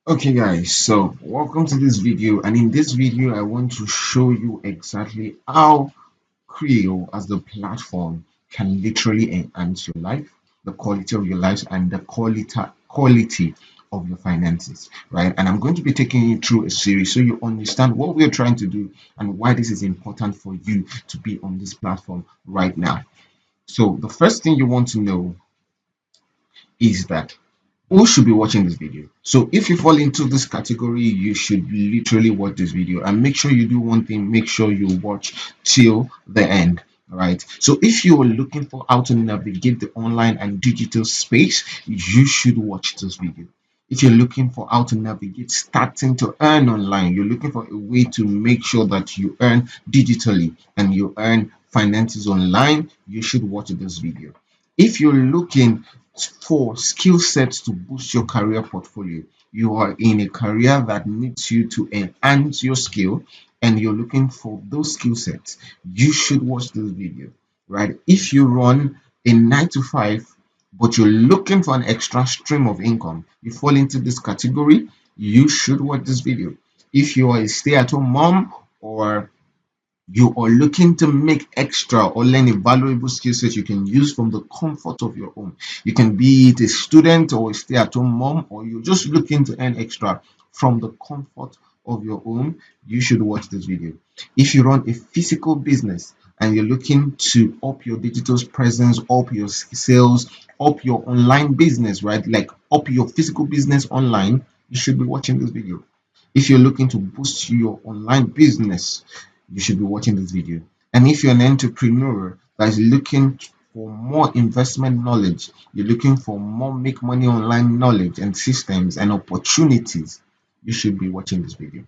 Okay guys, so welcome to this video, and in this video I want to show you exactly how Creo as the platform can literally enhance your life, the quality of your lives, and the quality of your finances, right? And I'm going to be taking you through a series so you understand what we're trying to do and why this is important for you to be on this platform right now. So the first thing you want to know is that who should be watching this video. So if you fall into this category, you should literally watch this video, and make sure you do one thing: make sure you watch till the end. All right, so if you are looking for how to navigate the online and digital space, you should watch this video. If you're looking for how to navigate starting to earn online, you're looking for a way to make sure that you earn digitally and you earn finances online, you should watch this video. If you're looking for skill sets to boost your career portfolio, you are in a career that needs you to enhance your skill and you're looking for those skill sets, you should watch this video, right? If you run a 9 to 5 but you're looking for an extra stream of income, you fall into this category, you should watch this video. If you are a stay-at-home mom, or you are looking to make extra or learn a valuable skill set you can use from the comfort of your home. You can be it a student or a stay-at-home mom, or you're just looking to earn extra from the comfort of your home, you should watch this video. If you run a physical business and you're looking to up your digital presence, up your sales, up your online business, right? Like up your physical business online, you should be watching this video. If you're looking to boost your online business, you should be watching this video. And if you're an entrepreneur that is looking for more investment knowledge, you're looking for more make money online knowledge and systems and opportunities, you should be watching this video,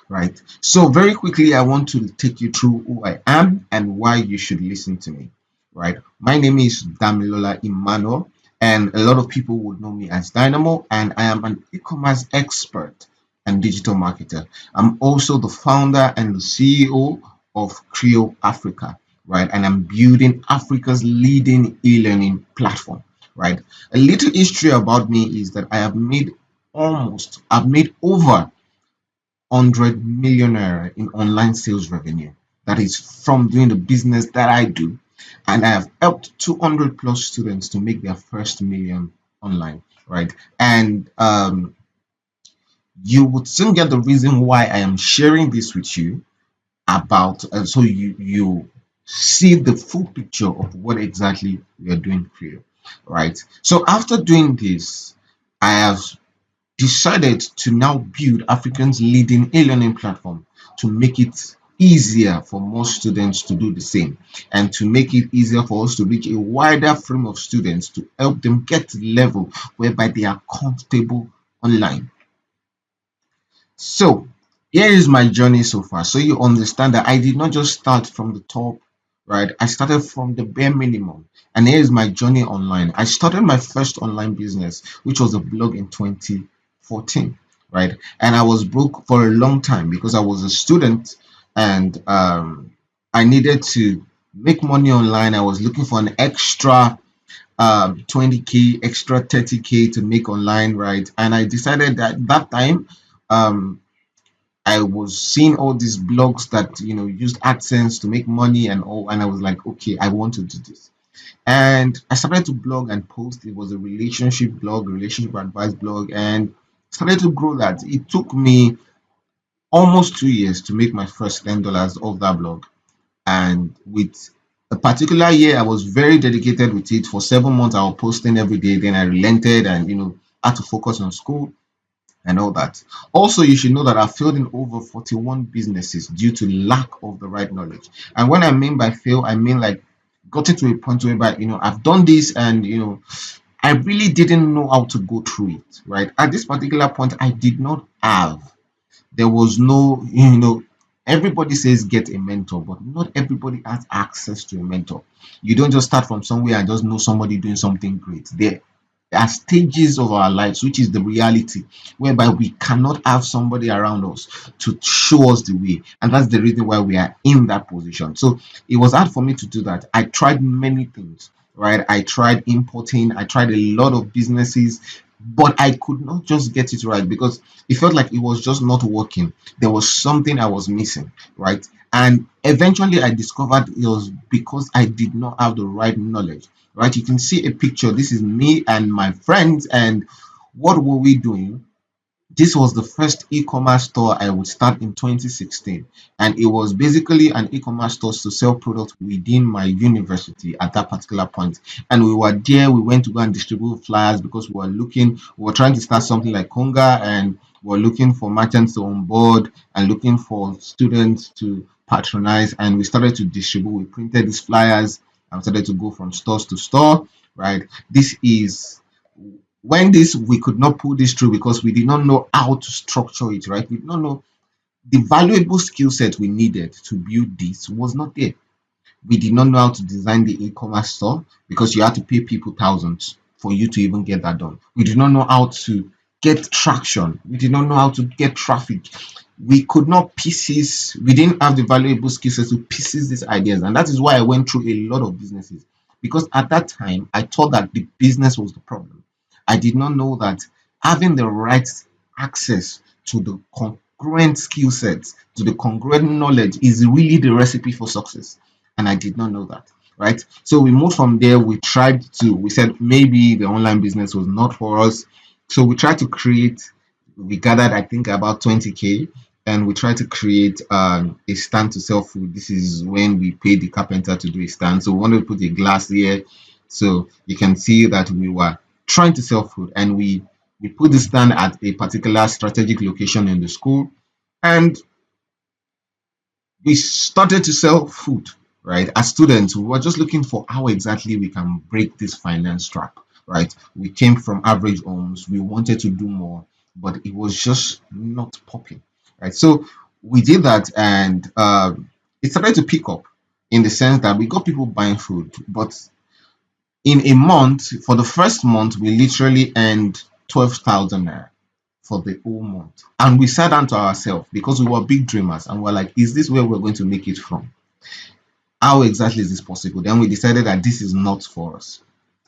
right? So very quickly, I want to take you through who I am and why you should listen to me, right? My name is Damilola Emmanuel, and a lot of people would know me as Dynamo, and I am an e-commerce expert and digital marketer. I'm also the founder and the CEO of Creo Africa, right? And I'm building Africa's leading e-learning platform, right? A little history about me is that I've made over 100 millionaire in online sales revenue. That is from doing the business that I do. And I have helped 200 plus students to make their first million online, right? And you would soon get the reason why I am sharing this with you about, so you see the full picture of what exactly we are doing here, right? So after doing this, I have decided to now build Africa's leading e-learning platform to make it easier for more students to do the same, and to make it easier for us to reach a wider frame of students to help them get to the level whereby they are comfortable online. So here is my journey so far, so you understand that I did not just start from the top, right? I started from the bare minimum, and here is my journey online. I started my first online business, which was a blog, in 2014, right? And I was broke for a long time because I was a student, and I needed to make money online. I was looking for an extra 20K, extra 30K to make online, right? And I decided that that time, um, I was seeing all these blogs that used AdSense to make money and all, and I was like, okay, I want to do this. And I started to blog and post. It was a relationship blog, relationship advice blog, and started to grow that. It took me almost 2 years to make my first $10 off that blog. And with a particular year, I was very dedicated with it. For 7 months, I was posting every day. Then I relented and had to focus on school and all that. Also, you should know that I failed in over 41 businesses due to lack of the right knowledge. And when I mean by fail, I mean like gotten to a point where I've done this, and I really didn't know how to go through it. Right at this particular point, I did not have. There was no, everybody says get a mentor, but not everybody has access to a mentor. You don't just start from somewhere and just know somebody doing something great. There are stages of our lives, which is the reality, whereby we cannot have somebody around us to show us the way. And that's the reason why we are in that position. So it was hard for me to do that. I tried many things, right? I tried importing, I tried a lot of businesses, but I could not just get it right because it felt like it was just not working. There was something I was missing, right? And eventually I discovered it was because I did not have the right knowledge, right? You can see a picture. This is me and my friends, and what were we doing? This was the first e-commerce store I would start in 2016, and it was basically an e-commerce store to sell products within my university at that particular point. And we were there. We went to go and distribute flyers because we were trying to start something like Conga, and we were looking for merchants on board and looking for students to patronize. And we started to distribute. We printed these flyers and started to go from stores to store. Right. This is when this we could not pull this through because we did not know how to structure it, right? We did not know the valuable skill set we needed to build this was not there. We did not know how to design the e-commerce store because you had to pay people thousands for you to even get that done. We did not know how to get traction. We did not know how to get traffic. We could not pieces, we didn't have the valuable skill set to pieces these ideas. And that is why I went through a lot of businesses. Because at that time, I thought that the business was the problem. I did not know that having the right access to the congruent skill sets, to the congruent knowledge is really the recipe for success. And I did not know that. Right. So we moved from there. We said maybe the online business was not for us. So we tried to create, we gathered, I think, about 20K, and we tried to create a stand to sell food. This is when we paid the carpenter to do a stand. So we wanted to put a glass here. So you can see that we were trying to sell food, and we put the stand at a particular strategic location in the school. And we started to sell food, right? As students, we were just looking for how exactly we can break this finance trap, right? We came from average homes, we wanted to do more, but it was just not popping, right? So we did that, and it started to pick up in the sense that we got people buying food, but in a month, for the first month, we literally earned 12,000 naira for the whole month. And we sat down to ourselves because we were big dreamers and we're like, is this where we're going to make it from? How exactly is this possible? Then we decided that this is not for us.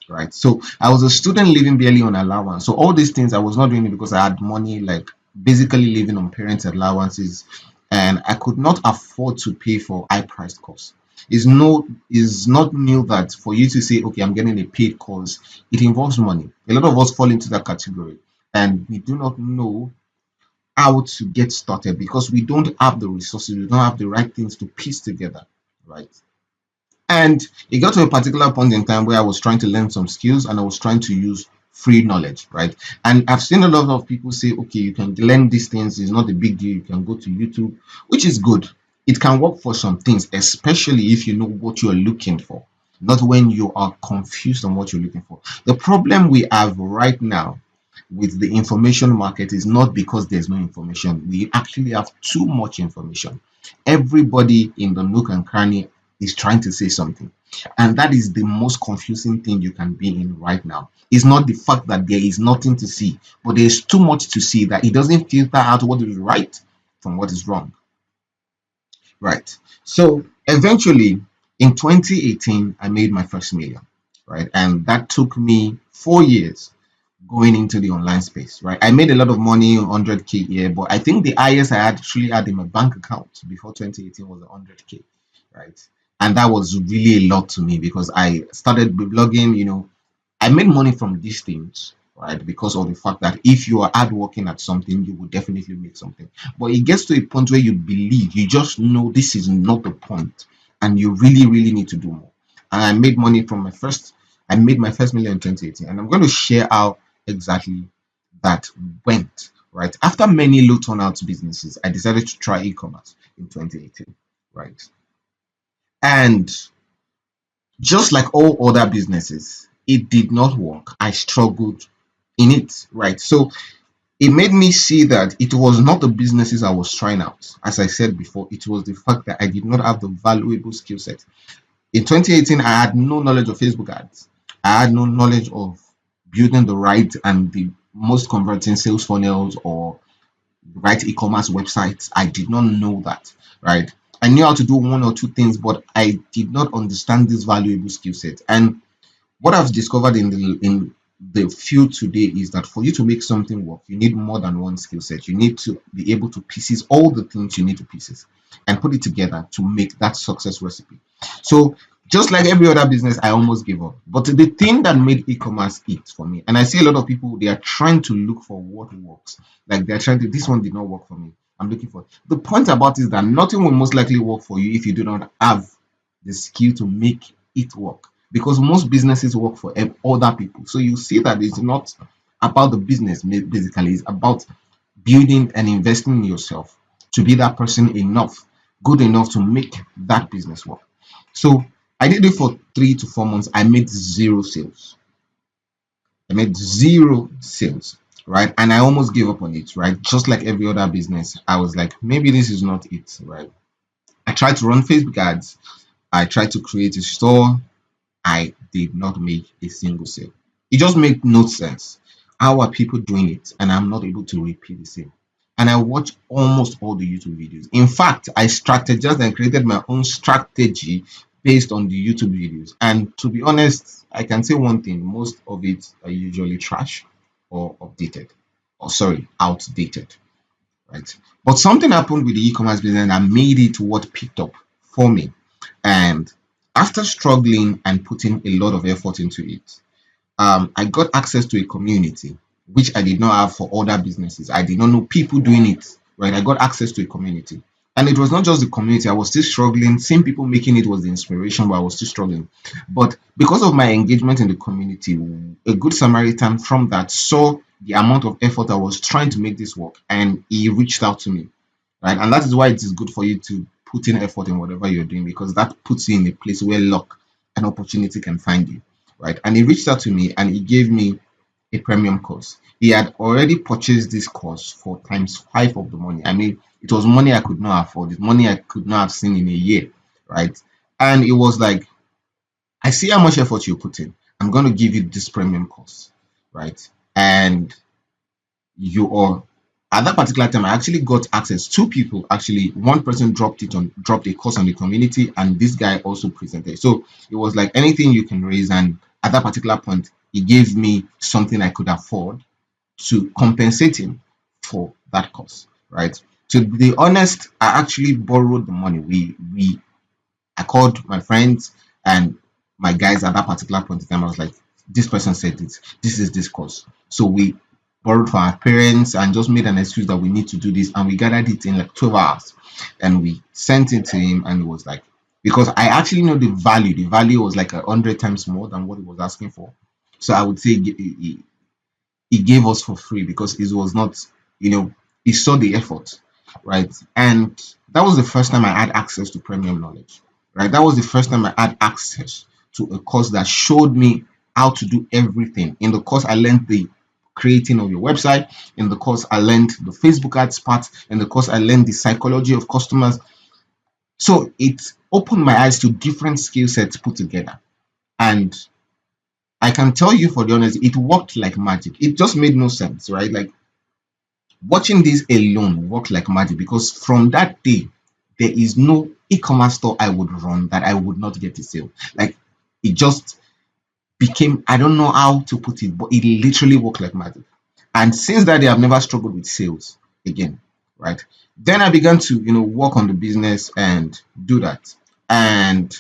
Right. So I was a student living barely on allowance. So all these things I was not doing it because I had money, like basically living on parents' allowances, and I could not afford to pay for high priced course. Is not new that for you to say, okay, I'm getting a paid course, it involves money. A lot of us fall into that category, and we do not know how to get started because we don't have the resources, we don't have the right things to piece together, right? And it got to a particular point in time where I was trying to learn some skills and I was trying to use free knowledge, right? And I've seen a lot of people say, okay, you can learn these things, it's not a big deal, you can go to YouTube, which is good. It can work for some things, especially if you know what you're looking for, not when you are confused on what you're looking for. The problem we have right now with the information market is not because there's no information. We actually have too much information. Everybody in the nook and cranny is trying to say something. And that is the most confusing thing you can be in right now. It's not the fact that there is nothing to see, but there's too much to see that it doesn't filter out what is right from what is wrong. Right. So eventually in 2018, I made my first million. Right. And that took me 4 years going into the online space, right? I made a lot of money, 100K a year, but I think the highest I actually had in my bank account before 2018 was 100K, right? And that was really a lot to me because I started blogging, I made money from these things, right? Because of the fact that if you are hardworking at something, you will definitely make something. But it gets to a point where you believe, you just know this is not the point, and you really, really need to do more. And I made my first million in 2018, and I'm going to share how exactly that went. Right after many low turnout businesses, I decided to try e-commerce in 2018. Right, and just like all other businesses, it did not work. I struggled in it, right? So it made me see that it was not the businesses I was trying out. As I said before, it was the fact that I did not have the valuable skill set. In 2018, I had no knowledge of Facebook ads. I had no knowledge of building the right and the most converting sales funnels or the right e-commerce websites. I did not know that, right? I knew how to do one or two things, but I did not understand this valuable skill set. And what I've discovered the field today is that for you to make something work, you need more than one skill set. You need to be able to pieces all the things you need to pieces and put it together to make that success recipe. So just like every other business, I almost gave up. But the thing that made e-commerce it for me, and I see a lot of people, they are trying to look for what works. Like they're trying to, this one did not work for me. I'm looking for. The point about it is that nothing will most likely work for you if you do not have the skill to make it work, because most businesses work for other people. So you see that it's not about the business basically, it's about building and investing in yourself to be that person enough, good enough to make that business work. So I did it for 3 to 4 months. I made zero sales. I made zero sales, right? And I almost gave up on it, right? Just like every other business, I was like, maybe this is not it, right? I tried to run Facebook ads. I tried to create a store. I did not make a single sale. It just made no sense. How are people doing it? And I'm not able to repeat the same. And I watched almost all the YouTube videos. In fact, I strategized and created my own strategy based on the YouTube videos. And to be honest, I can say one thing: most of it are usually trash or updated, or sorry, outdated, right? But something happened with the e-commerce business that made it what picked up for me. And after struggling and putting a lot of effort into it, I got access to a community which I did not have for other businesses. I did not know people doing it, right? I got access to a community. And it was not just the community, I was still struggling. Seeing people making it was the inspiration, but I was still struggling. But because of my engagement in the community, a good Samaritan from that saw the amount of effort I was trying to make this work, and he reached out to me, right? And that is why it is good for you to put in effort in whatever you're doing, because that puts you in a place where luck and opportunity can find you, right? And he reached out to me and he gave me a premium course. He had already purchased this course for times five of the money. I mean, it was money I could not afford, it's money I could not have seen in a year, right? And it was like, I see how much effort you put in. I'm going to give you this premium course, right? And you are, at that particular time, I actually got access. Two people actually, one person dropped a course on the community, and this guy also presented. So it was like anything you can raise, and at that particular point, he gave me something I could afford to compensate him for that course, right? To be honest, I actually borrowed the money. I called my friends and my guys at that particular point in time. I was like, this person said this. This is this course. So we borrowed from our parents and just made an excuse that we need to do this. And we gathered it in like 12 hours. And we sent it to him. And it was like, because I actually know the value. The value was like 100 times more than what he was asking for. So I would say he gave us for free because it was not, he saw the effort, right? And that was the first time I had access to premium knowledge, right? That was the first time I had access to a course that showed me how to do everything. In the course, I learned the creating of your website. In the course, I learned the Facebook ads part. In the course, I learned the psychology of customers. So it opened my eyes to different skill sets put together. And I can tell you, for the honest, it worked like magic. It just made no sense, right? Like watching this alone worked like magic, because from that day, there is no e-commerce store I would run that I would not get a sale. Like it just became, I don't know how to put it, but it literally worked like magic. And since that day, I've never struggled with sales again, right? Then I began to, work on the business and do that. And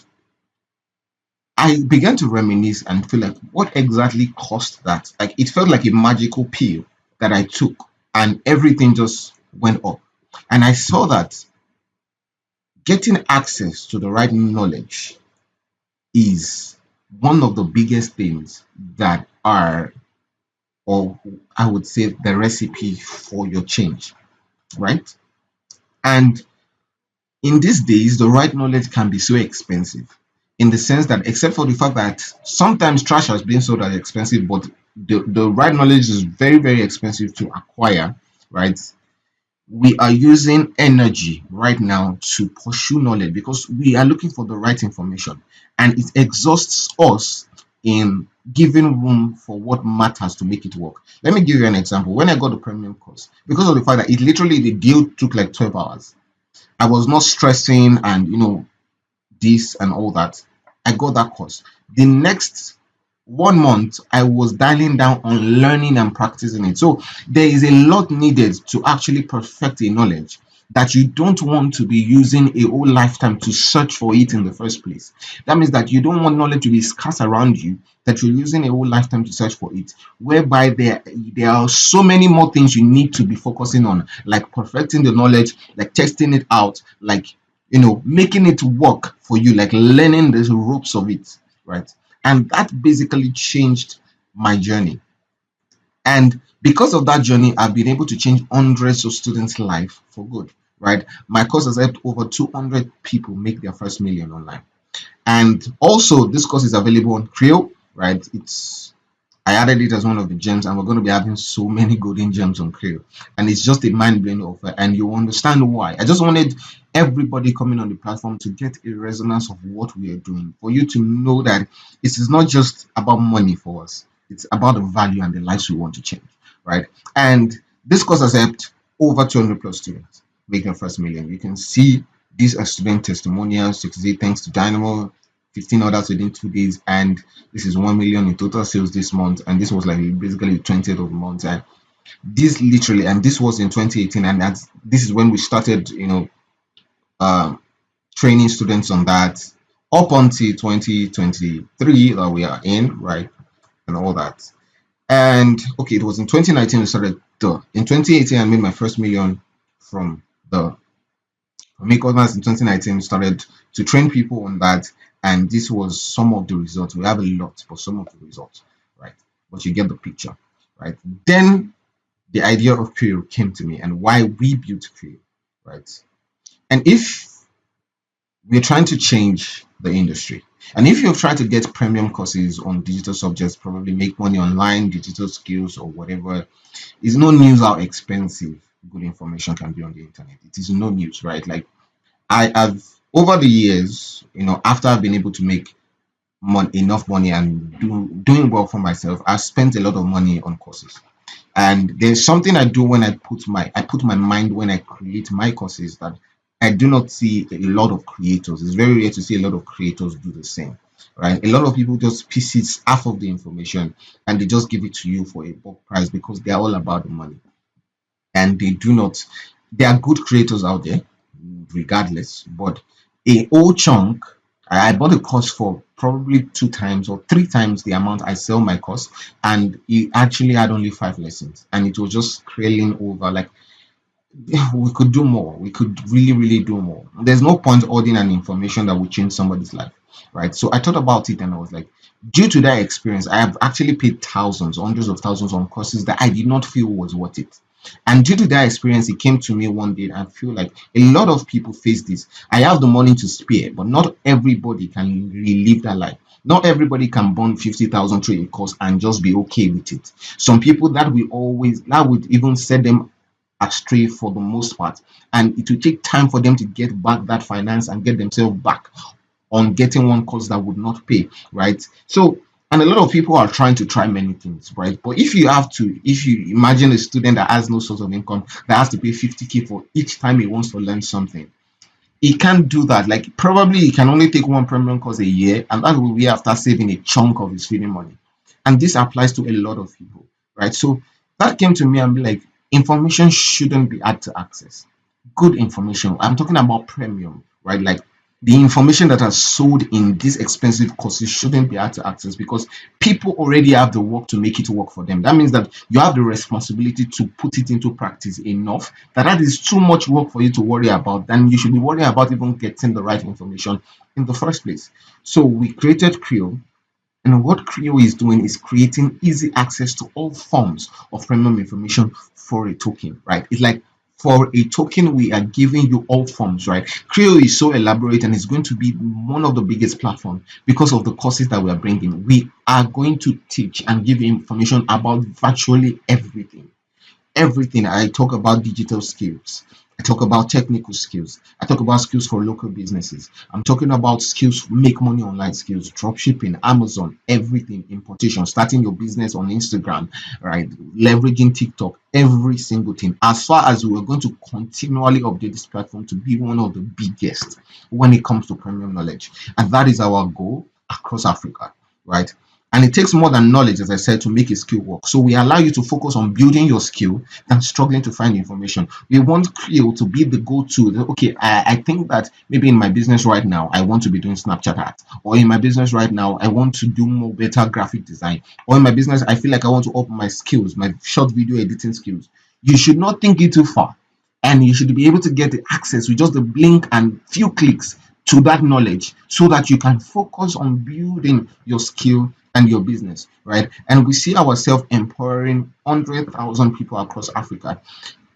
I began to reminisce and feel like, what exactly caused that? Like it felt like a magical pill that I took, and everything just went up. And I saw that getting access to the right knowledge is one of the biggest things that are, or I would say, the recipe for your change, right? And in these days, the right knowledge can be so expensive, in the sense that, except for the fact that sometimes trash has been sold as expensive, but the right knowledge is very, very expensive to acquire, right? We are using energy right now to pursue knowledge because we are looking for the right information, and it exhausts us in giving room for what matters to make it work. Let me give you an example. When I got the premium course, because of the fact that it literally, the deal took like 12 hours, I was not stressing and this and all that. I got that course. The next 1 month I was dialing down on learning and practicing it. So there is a lot needed to actually perfect a knowledge that you don't want to be using a whole lifetime to search for it in the first place. That means that you don't want knowledge to be scarce around you, that you're using a whole lifetime to search for it, whereby there are so many more things you need to be focusing on, like perfecting the knowledge, like testing it out, like making it work for you, like learning the ropes of it, right? And that basically changed my journey. And because of that journey, I've been able to change hundreds of students' life for good, right? My course has helped over 200 people make their first million online. And also, this course is available on Creo, right? I added it as one of the gems, and we're going to be having so many golden gems on Creo. And it's just a mind blowing offer, and you understand why. I just wanted everybody coming on the platform to get a resonance of what we are doing, for you to know that it is not just about money for us, it's about the value and the lives we want to change, right? And this course has helped over 200 plus students make their first million. You can see these are student testimonials. You can see thanks to Dynamo, 15 orders within 2 days, and this is 1 million in total sales this month. And this was like basically the 20th of the month. And this was in 2018, and this is when we started, um, training students on that up until 2023 that we are in, right, and all that. And okay, it was in 2019 we started. In 2018, I made my first million from the make orders in 2019, started to train people on that, and this was some of the results. We have a lot, but some of the results, right? But you get the picture, right? Then the idea of Creo came to me, and why we built Creo, right? And if we're trying to change the industry, and if you've tried to get premium courses on digital subjects, probably make money online, digital skills, or whatever, it's no news how expensive good information can be on the internet. It is no news, right? Like I have over the years, after I've been able to make enough money and doing well for myself, I've spent a lot of money on courses. And there's something I do when I put my mind when I create my courses that I do not see a lot of creators. It's very rare to see a lot of creators do the same, right? A lot of people just pieces half of the information and they just give it to you for a bulk price because they're all about the money, and they do not. There are good creators out there regardless, but a whole chunk. I bought a course for probably 2 times or 3 times the amount I sell my course, and it actually had only 5 lessons, and it was just trailing over. Like we could do more. We could really, really do more. There's no point holding an information that will change somebody's life, right? So I thought about it and I was like, due to that experience, I have actually paid thousands, hundreds of thousands on courses that I did not feel was worth it. And due to that experience, it came to me one day, and I feel like a lot of people face this. I have the money to spare, but not everybody can really live that life. Not everybody can burn 50,000 through a course and just be okay with it. Some people that would even set them astray for the most part, and it will take time for them to get back that finance and get themselves back on getting one course that would not pay, right? So, and a lot of people are trying to try many things, right? But if you imagine a student that has no source of income that has to pay 50K for each time he wants to learn something, he can't do that. Like probably he can only take one premium course a year, and that will be after saving a chunk of his feeding money. And this applies to a lot of people, right? So that came to me and be like, information shouldn't be hard to access. Good information. I'm talking about premium, right? Like the information that are sold in these expensive courses shouldn't be hard to access because people already have the work to make it work for them. That means that you have the responsibility to put it into practice enough that is too much work for you to worry about. Then you should be worrying about even getting the right information in the first place. So we created Creo, and what Creo is doing is creating easy access to all forms of premium information for a token, right? It's like for a token, we are giving you all forms, right? Creo is so elaborate and it's going to be one of the biggest platforms because of the courses that we are bringing. We are going to teach and give you information about virtually everything. I talk about digital skills. I talk about technical skills. I talk about skills for local businesses. I'm talking about skills, make money online skills, drop shipping, Amazon, everything, importation, starting your business on Instagram, right? Leveraging TikTok, every single thing. As far as we are going to continually update this platform to be one of the biggest when it comes to premium knowledge. And that is our goal across Africa, right? And it takes more than knowledge, as I said, to make a skill work. So we allow you to focus on building your skill than struggling to find information. We want Creo to be the go-to. Okay, I think that maybe in my business right now, I want to be doing Snapchat ads. Or in my business right now, I want to do more better graphic design. Or in my business, I feel like I want to up my skills, my short video editing skills. You should not think it too far. And you should be able to get the access with just a blink and few clicks to that knowledge so that you can focus on building your skill and your business, right? And we see ourselves empowering 100,000 people across Africa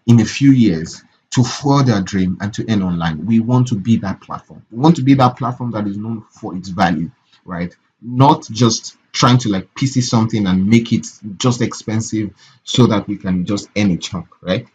in a few years to fuel their dream and to earn online. We want to be that platform. We want to be that platform that is known for its value, right? Not just trying to like PC something and make it just expensive so that we can just earn a chunk, right?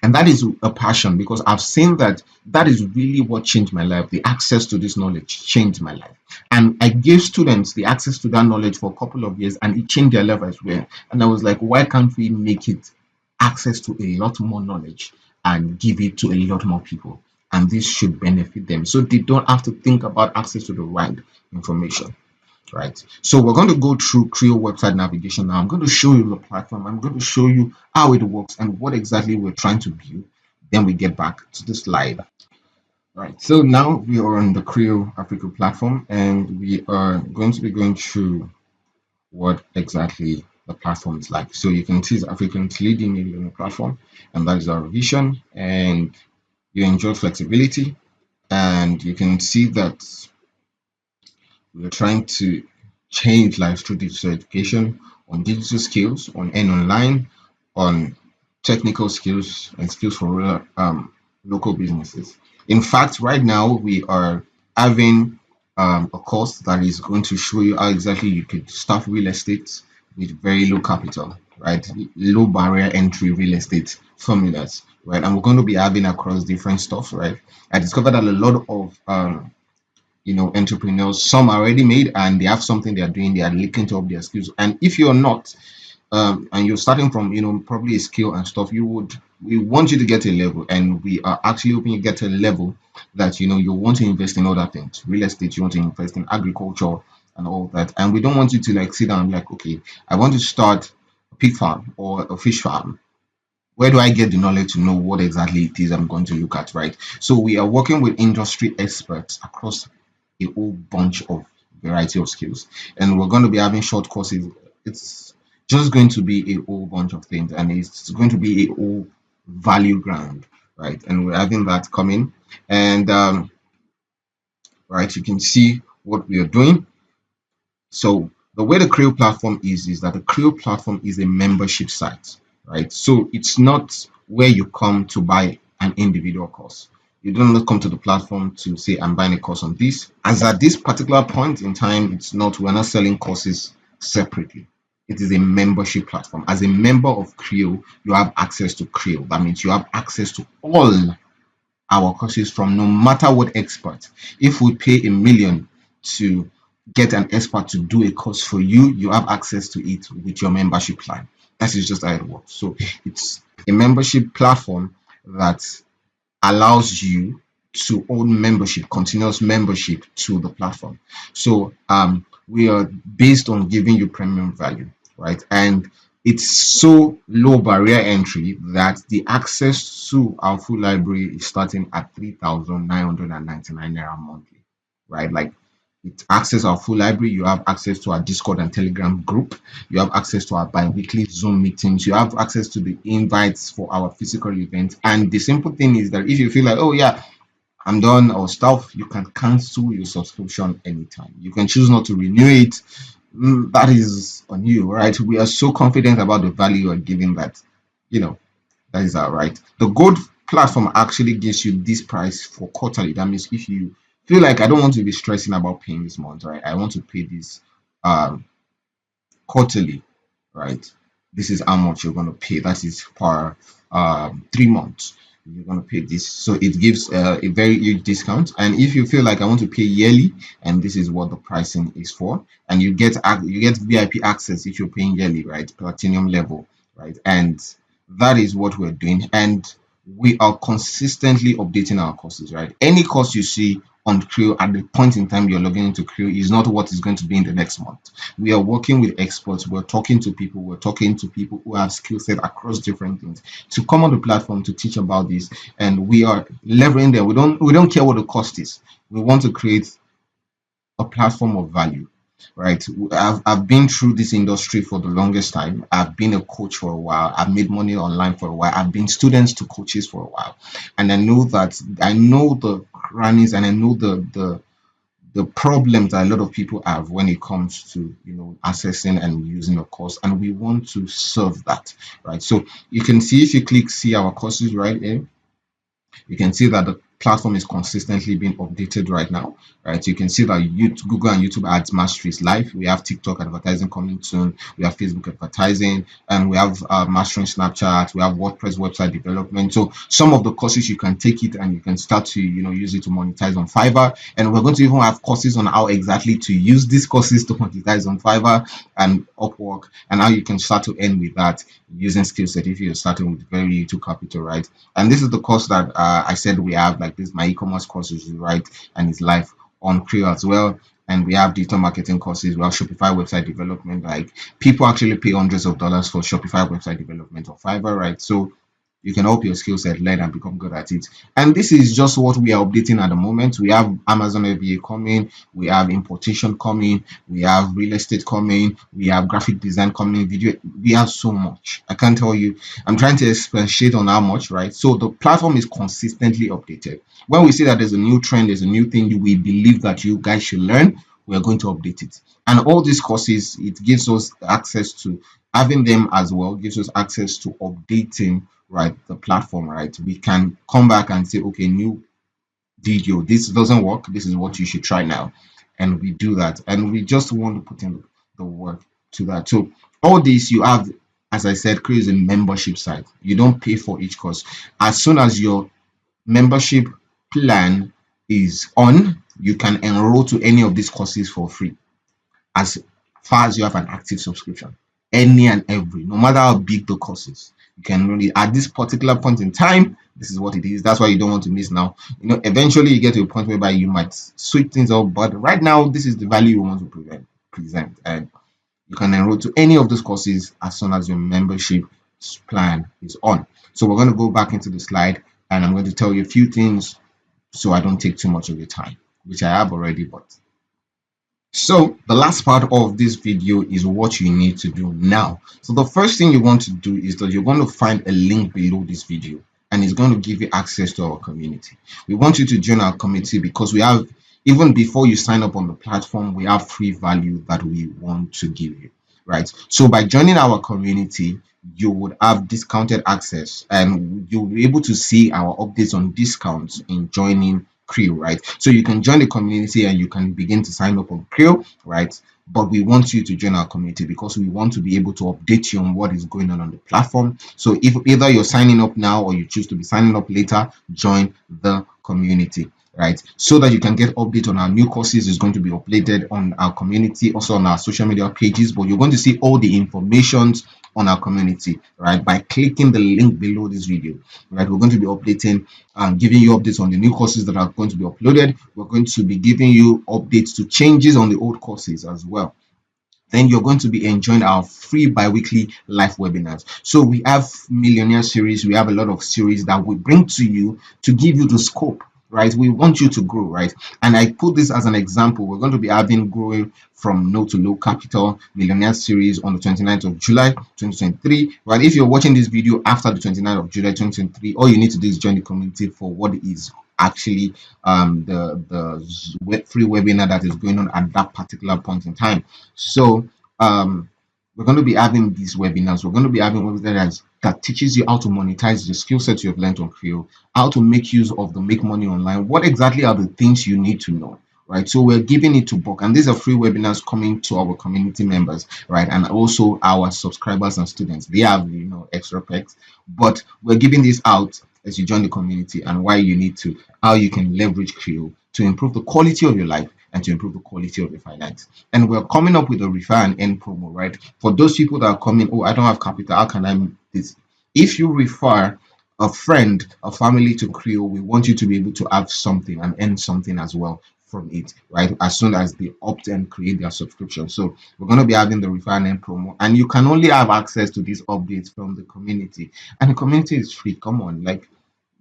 And that is a passion because I've seen that that is really what changed my life. The access to this knowledge changed my life, and I gave students the access to that knowledge for a couple of years, and it changed their life as well. And I was like, why can't we make it access to a lot more knowledge and give it to a lot more people? And this should benefit them so they don't have to think about access to the right information, right? So we're going to go through Creo website navigation now. I'm going to show you the platform. I'm going to show you how it works and what exactly we're trying to build. Then we get back to the slide. Right. So now we are on the Creo Africa platform, and we are going to be going through what exactly the platform is like. So you can see it's African's leading learning platform, and that is our vision. And you enjoy flexibility, and you can see that we're trying to change lives through digital education, on digital skills, on N online, on technical skills and skills for local businesses. In fact, right now we are having a course that is going to show you how exactly you could start real estate with very low capital, right? Low barrier entry real estate formulas, right? And we're going to be having across different stuff, right? I discovered that a lot of entrepreneurs, some are already made and they have something they are doing, they are looking to up their skills. And if you're not, and you're starting from probably a skill and stuff, we want you to get a level, and we are actually hoping you get a level that you want to invest in other things, real estate, you want to invest in agriculture and all that. And we don't want you to like sit down and be like, okay, I want to start a pig farm or a fish farm. Where do I get the knowledge to know what exactly it is I'm going to look at, right? So we are working with industry experts across a whole bunch of variety of skills, and we're going to be having short courses. It's just going to be a whole bunch of things, and it's going to be a whole value ground, right? And we're having that coming, and right, you can see what we are doing. So the way the Creo platform is that the Creo platform is a membership site, right? So it's not where you come to buy an individual course. You don't come to the platform to say I'm buying a course on this. As at this particular point in time, we're not selling courses separately. It is a membership platform. As a member of Creo, you have access to Creo. That means you have access to all our courses from no matter what expert. If we pay 1 million to get an expert to do a course for you, you have access to it with your membership plan. That is just how it works. So it's a membership platform that allows you to own membership, continuous membership to the platform. So we are based on giving you premium value, right? And it's so low barrier entry that the access to our full library is starting at 3,999 naira monthly, right? Like it access our full library, you have access to our Discord and Telegram group, you have access to our bi-weekly Zoom meetings, you have access to the invites for our physical events. And the simple thing is that if you feel like, oh yeah, I'm done or stuff, you can cancel your subscription anytime. You can choose not to renew it. That is on you, right? We are so confident about the value you are giving that, you know, that is all right. The gold platform actually gives you this price for quarterly. That means if you feel like I don't want to be stressing about paying this month, right? I want to pay this um quarterly, right? This is how much you're going to pay. That is per 3 months. You're going to pay this, so it gives a very huge discount. And if you feel like I want to pay yearly, and this is what the pricing is for, and you get VIP access if you're paying yearly, right? Platinum level, right? And that is what we're doing, and we are consistently updating our courses, right? Any course you see on Creo at the point in time you're logging into Creo is not what is going to be in the next month. We are working with experts, we're talking to people, who have skill set across different things to come on the platform to teach about this, and we are leveraging them. We don't care what the cost is. We want to create a platform of value, right? I've been through this industry for the longest time. I've been a coach for a while. I've made money online for a while. I've been students to coaches for a while, and I know the crannies, and I know the problems that a lot of people have when it comes to accessing and using a course, and we want to solve that, right? So you can see, if you click see our courses right here, you can see that the platform is consistently being updated right now, right? You can see that Google and YouTube Ads Mastery is live. We have TikTok advertising coming soon. We have Facebook advertising, and we have mastering Snapchat. We have WordPress website development. So some of the courses, you can take it and you can start to use it to monetize on Fiverr. And we're going to even have courses on how exactly to use these courses to monetize on Fiverr and Upwork, and how you can start to earn with that using skill set if you're starting with very little capital, right? And this is the course that I said we have, like this, my e-commerce courses, right? And it's live on Creo as well. And we have digital marketing courses. We have Shopify website development. Like, people actually pay hundreds of dollars for Shopify website development on Fiverr, right? So you can help your skill set learn and become good at it. And this is just what we are updating at the moment. We have Amazon FBA coming, we have importation coming, we have real estate coming, we have graphic design coming, video. We have so much. I can't tell you. I'm trying to expatiate on how much, right? So the platform is consistently updated. When we see that there's a new trend, there's a new thing we believe that you guys should learn, we are going to update it. And all these courses, it gives us access to having them as well, gives us access to updating, right, the platform, right? We can come back and say, okay, new video, this doesn't work, this is what you should try now, and we do that. And we just want to put in the work to that. So all this you have, as I said, create a membership site. You don't pay for each course. As soon as your membership plan is on, you can enroll to any of these courses for free, as far as you have an active subscription. Any and every, no matter how big the course is, you can really, at this particular point in time, this is what it is. That's why you don't want to miss now. Eventually you get to a point whereby you might switch things up, but right now this is the value you want to present, and you can enroll to any of those courses as soon as your membership plan is on. So we're going to go back into the slide, and I'm going to tell you a few things so I don't take too much of your time, which I have already, but so the last part of this video is what you need to do now. So the first thing you want to do is that you're going to find a link below this video, and it's going to give you access to our community. We want you to join our community because we have, even before you sign up on the platform, we have free value that we want to give you, right? So by joining our community, you would have discounted access, and you'll be able to see our updates on discounts in joining Creo, right? So you can join the community and you can begin to sign up on Creo, right? But we want you to join our community because we want to be able to update you on what is going on the platform. So if either you're signing up now or you choose to be signing up later, join the community, right? So that you can get update on our new courses. Is going to be uploaded on our community, also on our social media pages, but you're going to see all the informations on our community, right, by clicking the link below this video, right? We're going to be updating and giving you updates on the new courses that are going to be uploaded. We're going to be giving you updates to changes on the old courses as well. Then you're going to be enjoying our free bi-weekly live webinars. So we have millionaire series, we have a lot of series that we bring to you to give you the scope, right? We want you to grow, right? And I put this as an example. We're going to be having growing from no to low capital millionaire series on the 29th of July 2023, right? If you're watching this video after the 29th of July 2023, all you need to do is join the community for what is actually the free webinar that is going on at that particular point in time. So we're going to be having these webinars. We're going to be having webinars that teaches you how to monetize the skill set you have learned on Creo, how to make use of the make money online. What exactly are the things you need to know, right? So we're giving it to bulk, and these are free webinars coming to our community members, right? And also our subscribers and students. They have extra perks, but we're giving this out as you join the community, and why you need to, how you can leverage Creo to improve the quality of your life and to improve the quality of your finance. And we're coming up with a refer and end promo, right? For those people that are coming, oh, I don't have capital, how can I make this? If you refer a friend, a family to Creo, we want you to be able to have something and earn something as well from it, right? As soon as they opt and create their subscription. So we're going to be having the refer and earn promo, and you can only have access to these updates from the community. And the community is free. Come on, like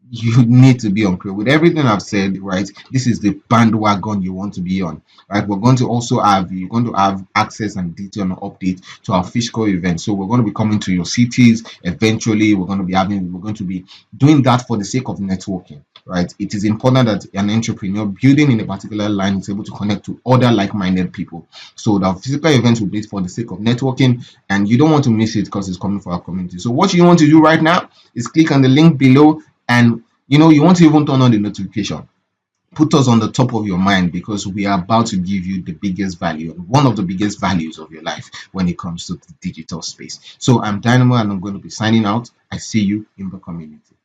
you need to be on Creo. With everything I've said, right? This is the bandwagon you want to be on, right? We're going to also have you're going to have access and detail and update to our physical events. So we're going to be coming to your cities eventually. We're going to be doing that for the sake of networking, right? It is important that an entrepreneur building in a particular line is able to connect to other like-minded people. So the physical events will be for the sake of networking, and you don't want to miss it because it's coming for our community. So what you want to do right now is click on the link below, and you want to even turn on the notification. Put us on the top of your mind, because we are about to give you the biggest value, one of the biggest values of your life when it comes to the digital space. So I'm Dynamo, and I'm going to be signing out. I see you in the community.